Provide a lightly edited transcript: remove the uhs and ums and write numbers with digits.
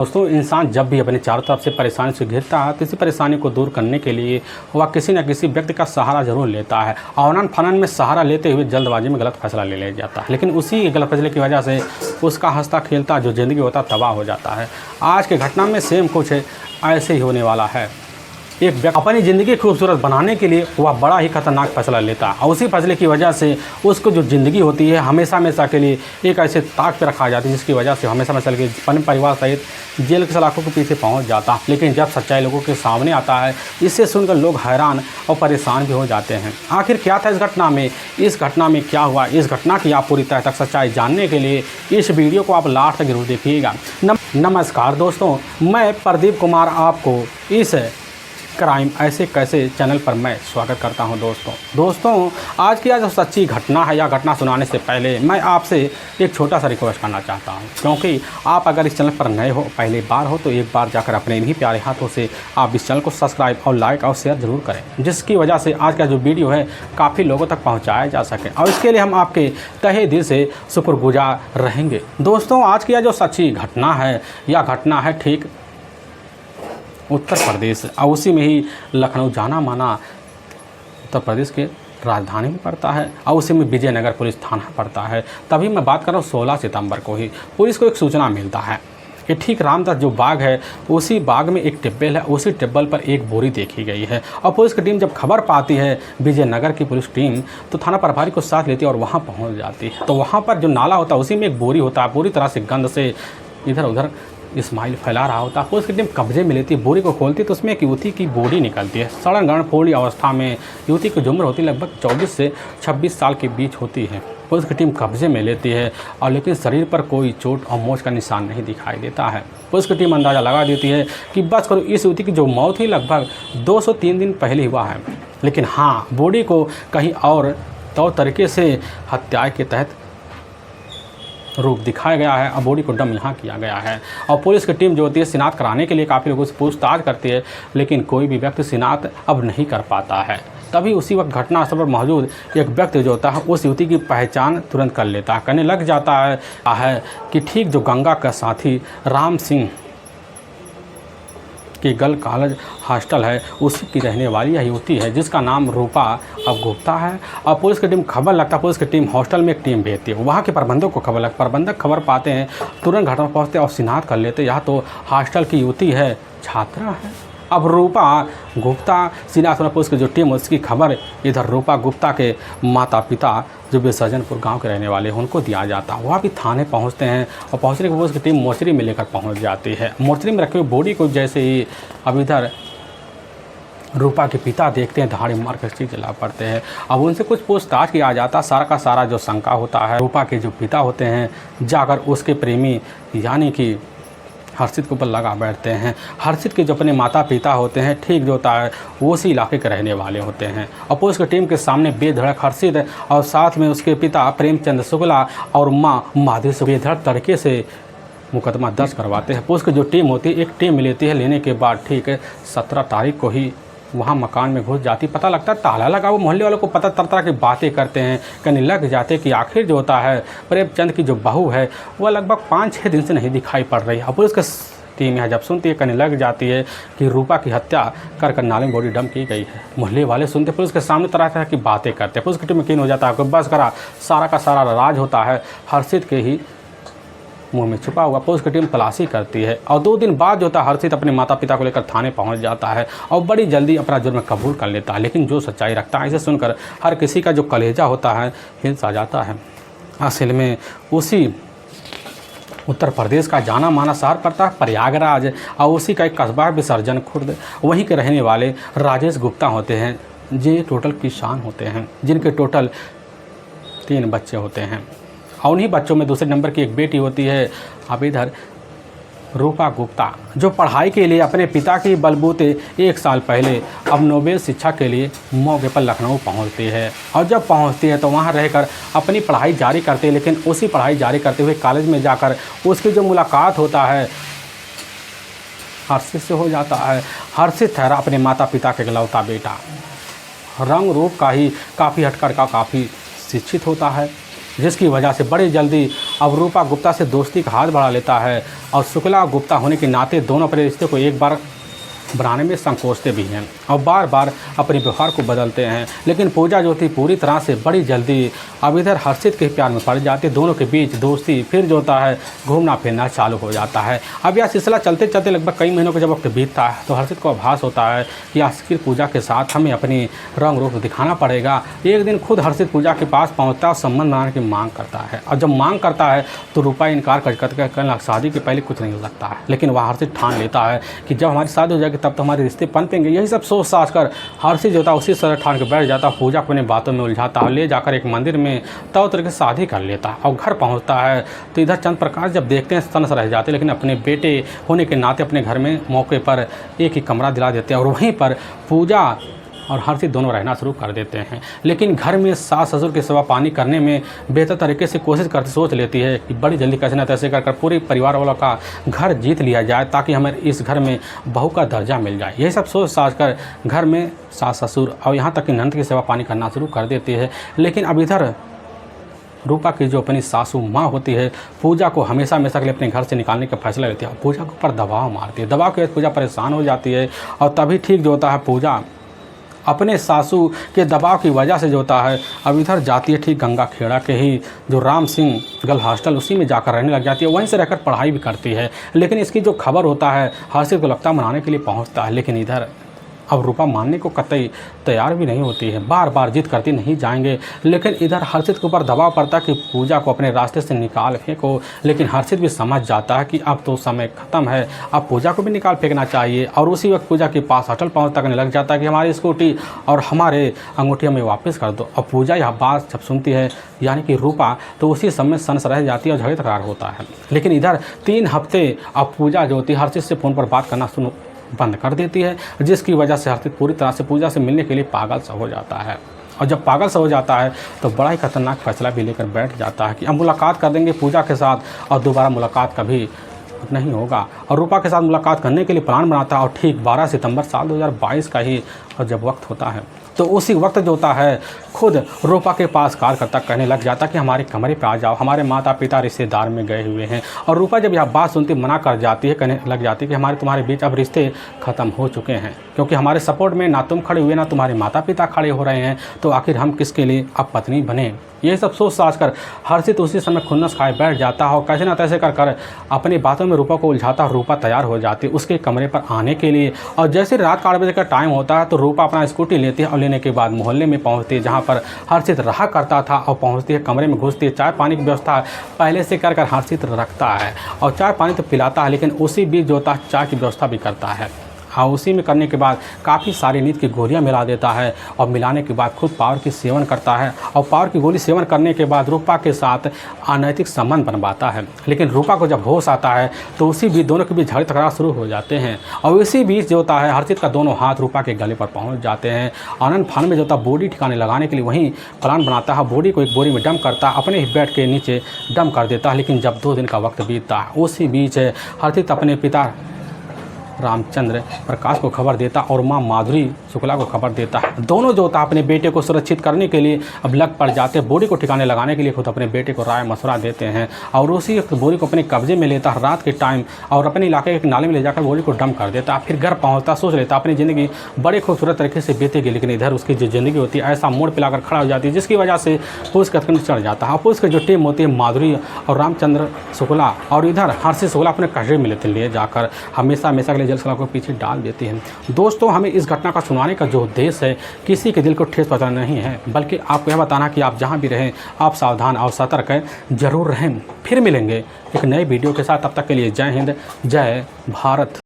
दोस्तों, इंसान जब भी अपने चारों तरफ से परेशानी से घिरता है तो इसी परेशानी को दूर करने के लिए वह किसी न किसी व्यक्ति का सहारा जरूर लेता है। आनन फानन में सहारा लेते हुए जल्दबाजी में गलत फैसला ले जाता है, लेकिन उसी गलत फैसले की वजह से उसका हंसता खेलता जो ज़िंदगी होता तबाह हो जाता है। आज के घटना में सेम कुछ ऐसे ही होने वाला है। एक व्यक्ति अपनी ज़िंदगी खूबसूरत बनाने के लिए वह बड़ा ही खतरनाक फैसला लेता है और उसी फैसले की वजह से उसको जो ज़िंदगी होती है हमेशा हमेशा के लिए एक ऐसे ताक पर रखा जाती है जिसकी वजह से हमेशा हमेशा के अपने परिवार सहित जेल के सलाखों के पीछे पहुंच जाता है। लेकिन जब सच्चाई लोगों के सामने आता है, इससे सुनकर लोग हैरान और परेशान भी हो जाते हैं। आखिर क्या था इस घटना में, इस घटना में क्या हुआ, इस घटना की आप पूरी तरह तक सच्चाई जानने के लिए इस वीडियो को आप लास्ट तक जरूर देखिएगा। नमस्कार दोस्तों, मैं प्रदीप कुमार आपको इस क्राइम ऐसे कैसे चैनल पर मैं स्वागत करता हूं। दोस्तों आज की जो सच्ची घटना है या घटना सुनाने से पहले मैं आपसे एक छोटा सा रिक्वेस्ट करना चाहता हूं, क्योंकि आप अगर इस चैनल पर नए हो, पहली बार हो, तो एक बार जाकर अपने इन्हीं प्यारे हाथों से आप इस चैनल को सब्सक्राइब और लाइक और शेयर ज़रूर करें, जिसकी वजह से आज का जो वीडियो है काफ़ी लोगों तक पहुँचाया जा सके और इसके लिए हम आपके तहे दिल से शुक्रगुजार रहेंगे। दोस्तों आज की जो सच्ची घटना है यह घटना है ठीक उत्तर प्रदेश और उसी में ही लखनऊ जाना माना उत्तर प्रदेश के राजधानी में पड़ता है और उसी में विजयनगर पुलिस थाना पड़ता है। तभी मैं बात कर रहा हूँ 16 सितंबर को ही पुलिस को एक सूचना मिलता है कि ठीक रामदास जो बाग है उसी बाग में एक टिब्बल है, उसी टिब्बल पर एक बोरी देखी गई है। और पुलिस की टीम जब खबर पाती है, विजयनगर की पुलिस टीम, तो थाना प्रभारी को साथ लेती है और वहाँ पहुँच जाती है। तो वहाँ पर जो नाला होता है उसी में एक बोरी होता है, पूरी तरह से गंद से इधर उधर स्माइल फैला रहा होता है। पुलिस की टीम कब्जे में लेती है, बोरी को खोलती है तो उसमें एक युवती की बॉडी निकलती है। सड़न गण फोड़ी अवस्था में युवती की उम्र होती है लगभग 24 से 26 साल के बीच होती है। पुलिस की टीम कब्जे में लेती है और लेकिन शरीर पर कोई चोट और मोच का निशान नहीं दिखाई देता है। पुलिस की टीम अंदाज़ा लगा देती है कि बस करो इस युवती की जो मौत हुई लगभग 203 दिन पहले हुआ है, लेकिन हाँ बॉडी को कहीं और तौर तरीके से हत्या के तहत रूप दिखाया गया है और बॉडी को डम यहाँ किया गया है। और पुलिस की टीम जो होती है शिनाख्त कराने के लिए काफ़ी लोगों से पूछताछ करती है, लेकिन कोई भी व्यक्ति शिनाख्त अब नहीं कर पाता है। तभी उसी वक्त घटनास्थल पर मौजूद एक व्यक्ति जो होता है उस युवती की पहचान तुरंत कर लेता है, कहने लग जाता है कि ठीक जो गंगा का साथी राम सिंह की गर्ल कॉलेज हॉस्टल है उसी की रहने वाली यह युवती है, जिसका नाम रूपा अब गुप्ता है। और पुलिस की टीम खबर लगता है, पुलिस की टीम हॉस्टल में एक टीम भेजती है, वहाँ के प्रबंधक को खबर प्रबंधक खबर पाते हैं, तुरंत घटना पहुँचते और शिनाख्त कर लेते, यह तो हॉस्टल की युवती है, छात्रा है। अब रूपा गुप्ता शिनाख्त पुलिस की जो टीम उसकी खबर इधर रूपा गुप्ता के माता पिता जो विसर्जनपुर गांव के रहने वाले हैं उनको दिया जाता है। वहाँ भी थाने पहुँचते हैं और पहुँचने के बाद उसकी टीम मोर्चरी में लेकर पहुँच जाती है। मोर्चरी में रखे हुए बॉडी को जैसे ही अब इधर रूपा के पिता देखते हैं, धाड़ी मार कर जला पड़ते हैं। अब उनसे कुछ पूछताछ किया जाता, सारा का सारा जो शंका होता है रूपा के जो पिता होते हैं जाकर उसके प्रेमी यानी कि हर्षित के ऊपर लगा बैठते हैं। हर्षित के जो अपने माता पिता होते हैं ठीक जो होता है वो उसी इलाके के रहने वाले होते हैं। और पुलिस की टीम के सामने बेधड़क हर्षित और साथ में उसके पिता प्रेमचंद शुक्ला और माँ माधुरी से बेधड़क तरीके से मुकदमा दर्ज करवाते हैं। पुलिस की जो टीम होती है एक टीम लेती है, लेने के बाद ठीक 17 तारीख को ही वहाँ मकान में घुस जाती, पता लगता है ताला लगा। वो मोहल्ले वालों को पता तरह तरह की बातें करते हैं, कहने लग जाते कि आखिर जो होता है प्रेमचंद की जो बहू है वह लगभग 5-6 दिन से नहीं दिखाई पड़ रही है। पुलिस की टीम यहाँ जब सुनती है कहने लग जाती है कि रूपा की हत्या कर नाले में बॉडी डंप की गई है। मोहल्ले वाले सुनते पुलिस के सामने तरह तरह की बातें करते हैं। पुलिस की टीम यकीन हो जाता है कि बस करा सारा का सारा राज होता है हर्षित के ही मुंह में छुपा हुआ। पुलिस की टीम तलाशी करती है और 2 दिन बाद जो होता है हर्षित अपने माता पिता को लेकर थाने पहुंच जाता है और बड़ी जल्दी अपना जुर्म कबूल कर लेता है। लेकिन जो सच्चाई रखता है इसे सुनकर हर किसी का जो कलेजा होता है हिंस आ जाता है। असल में उसी उत्तर प्रदेश का जाना माना शहर पड़ता है प्रयागराज और उसी का एक कस्बा विसर्जन खुर्द, वहीं के रहने वाले राजेश गुप्ता होते हैं, जो टोटल किसान होते हैं, जिनके टोटल 3 बच्चे होते हैं और उन्हीं बच्चों में दूसरे नंबर की एक बेटी होती है अब इधर रूपा गुप्ता, जो पढ़ाई के लिए अपने पिता की बलबूते 1 साल पहले अब नोबेल शिक्षा के लिए मौके पर लखनऊ पहुंचती है। और जब पहुंचती है तो वहां रहकर अपनी पढ़ाई जारी करते हैं, लेकिन उसी पढ़ाई जारी करते हुए कॉलेज में जाकर उसकी जो मुलाकात होता है हर्षित से हो जाता है। हर्षित ठहरा अपने माता पिता के इकलौता बेटा, रंग रूप का ही काफ़ी हटकर का काफ़ी शिक्षित होता है, जिसकी वजह से बड़ी जल्दी अब रूपा गुप्ता से दोस्ती का हाथ बढ़ा लेता है और शुक्ला गुप्ता होने के नाते दोनों अपने रिश्ते को एक बार बनाने में संकोचते भी हैं और बार बार अपने व्यवहार को बदलते हैं। लेकिन पूजा जो थी पूरी तरह से बड़ी जल्दी अब इधर हर्षित के प्यार में पड़ जाती है। दोनों के बीच दोस्ती फिर जो होता है घूमना फिरना चालू हो जाता है। अब यह सिलसिला चलते चलते लगभग कई महीनों का जब वक्त बीतता है तो हर्षित को आभास होता है कि आखिर पूजा के साथ हमें अपनी रंग रूप दिखाना पड़ेगा। एक दिन खुद हर्षित पूजा के पास पहुँचता है और संबंध बनाने की मांग करता है और जब मांग करता है तो रूपा इनकार कर शादी के पहले कुछ नहीं हो सकता है। लेकिन वह हर्षित ठान लेता है कि जब हमारी शादी हो जाएगी तब तो हमारे रिश्ते पनपेंगे। यही सब सोच साच कर हर्षित जो था उसी तरह ठान के बैठ जाता, पूजा को अपनी बातों में उलझाता और ले जाकर एक मंदिर में तौ तरह की शादी कर लेता और घर पहुंचता है तो इधर चंद्र प्रकाश जब देखते हैं तनस रह जाते, लेकिन अपने बेटे होने के नाते अपने घर में मौके पर एक ही कमरा दिला देते हैं और वहीं पर पूजा और हर्षित दोनों रहना शुरू कर देते हैं। लेकिन घर में सास ससुर की सेवा पानी करने में बेहतर तरीके से कोशिश करती सोच लेती है कि बड़ी जल्दी कैसे न तैसे कर पूरे परिवार वालों का घर जीत लिया जाए ताकि हमें इस घर में बहू का दर्जा मिल जाए। यही सब सोच साच कर घर में सास ससुर और यहाँ तक कि ननद की सेवा पानी करना शुरू कर देती है। लेकिन अब इधर रूपा की जो अपनी सासू माँ होती है पूजा को हमेशा के लिए अपने घर से निकालने का फैसला लेती है और पूजा के ऊपर दबाव मारती है। दबाव के वजह पूजा परेशान हो जाती है और तभी ठीक जो होता है पूजा अपने सासू के दबाव की वजह से जो होता है अब इधर जाती है ठीक गंगा खेड़ा के ही जो राम सिंह गर्ल हॉस्टल उसी में जाकर रहने लग जाती है। वहीं से रहकर पढ़ाई भी करती है। लेकिन इसकी जो खबर होता है हर्षित को लगता मनाने के लिए पहुंचता है, लेकिन इधर अब रूपा मानने को कतई तैयार भी नहीं होती है, बार बार जिद करती नहीं जाएंगे। लेकिन इधर हर्षित के ऊपर दबाव पड़ता है कि पूजा को अपने रास्ते से निकाल फेंको। लेकिन हर्षित भी समझ जाता है कि अब तो समय ख़त्म है, अब पूजा को भी निकाल फेंकना चाहिए। और उसी वक्त पूजा के पास होटल पहुँच तक लग जाता है कि हमारी स्कूटी और हमारे अंगूठी हमें वापस कर दो। और पूजा यह बात जब सुनती है यानी कि रूपा तो उसी समय सनस रह जाती है और झगड़े तकरार होता है। लेकिन इधर 3 हफ्ते अब पूजा जो होती है हर्षित से फ़ोन पर बात करना बंद कर देती है, जिसकी वजह से हर्षित पूरी तरह से पूजा से मिलने के लिए पागल सा हो जाता है। और जब पागल सा हो जाता है तो बड़ा ही खतरनाक फैसला भी लेकर बैठ जाता है कि अब मुलाकात कर देंगे पूजा के साथ और दोबारा मुलाकात कभी नहीं होगा। और रूपा के साथ मुलाकात करने के लिए प्लान बनाता है और ठीक 12 सितंबर साल 2022 का ही और जब वक्त होता है तो उसी वक्त जो होता है खुद रूपा के पास कॉल करता कहने लग जाता कि हमारे कमरे पे आ जाओ, हमारे माता पिता रिश्तेदार में गए हुए हैं। और रूपा जब यह बात सुनती मना कर जाती है, कहने लग जाती है कि तुम्हारे बीच अब रिश्ते ख़त्म हो चुके हैं, क्योंकि हमारे सपोर्ट में ना तुम खड़े हुए ना तुम्हारे माता पिता खड़े हो रहे हैं, तो आखिर हम किसके लिए अब पत्नी बने। ये सब सोच साच कर हर्षित उसी समय खुन्नस खाए बैठ जाता है और कैसे ना तैसे कर अपनी बातों में रूपा को उलझाता। रूपा तैयार हो जाती है उसके कमरे पर आने के लिए और जैसे रात 8 बजे का टाइम होता है तो रूपा अपना स्कूटी लेती है और लेने के बाद मोहल्ले में पहुंचती है जहां पर हर्षित रहा करता था और पहुंचती है कमरे में घुसती है। चाय पानी की व्यवस्था पहले से कर हर्षित रखता है और चाय पानी तो पिलाता है, लेकिन उसी बीच जो होता है चाय की व्यवस्था भी करता है। हाँ, उसी में करने के बाद काफ़ी सारी नींद की गोलियां मिला देता है और मिलाने के बाद खुद पावर की सेवन करता है और पावर की गोली सेवन करने के बाद रूपा के साथ अनैतिक संबंध बनवाता है। लेकिन रूपा को जब होश आता है तो उसी बीच दोनों के बीच झगड़े तकरार शुरू हो जाते हैं और इसी बीच जो होता है हर्षित का दोनों हाथ रूपा के गले पर पहुँच जाते हैं। आनंद फान में जो होता बॉडी ठिकाने लगाने के लिए वहीं प्लान बनाता है, बॉडी को एक बोरी में डंप करता है, अपने ही बेड के नीचे डंप कर देता है। लेकिन जब 2 दिन का वक्त बीतता है उसी बीच हर्षित अपने पिता रामचंद्र प्रकाश को खबर देता और मां माधुरी शुक्ला को खबर देता। दोनों जो होता अपने बेटे को सुरक्षित करने के लिए अब लग पड़ जाते, बॉडी को ठिकाने लगाने के लिए खुद अपने बेटे को राय मशवरा देते हैं और उसी वक्त बॉडी को अपने कब्जे में लेता रात के टाइम और अपने इलाके के एक नाले में ले जाकर बॉडी को डंप कर देता। फिर घर पहुँचता, सोच लेता अपनी ज़िंदगी बड़े खूबसूरत तरीके से बीतेगी। लेकिन इधर उसकी जो ज़िंदगी होती है ऐसा मोड़ पिलाकर खड़ा हो जाती है जिसकी वजह से पुलिस का चढ़ जाता है। पुलिस की जो टीम होती है माधुरी और रामचंद्र शुक्ला और इधर हर्षित शुक्ला अपने कस्टडी में ले जाकर हमेशा के लिए जेल सलाह को पीछे डाल देती है। दोस्तों, हमें इस घटना का सुनाने का जो उद्देश्य है किसी के दिल को ठेस पहुंचाना नहीं है, बल्कि आपको यह बताना कि आप जहां भी रहें आप सावधान और सतर्क जरूर रहें। फिर मिलेंगे एक नए वीडियो के साथ, तब तक के लिए जय हिंद, जय भारत।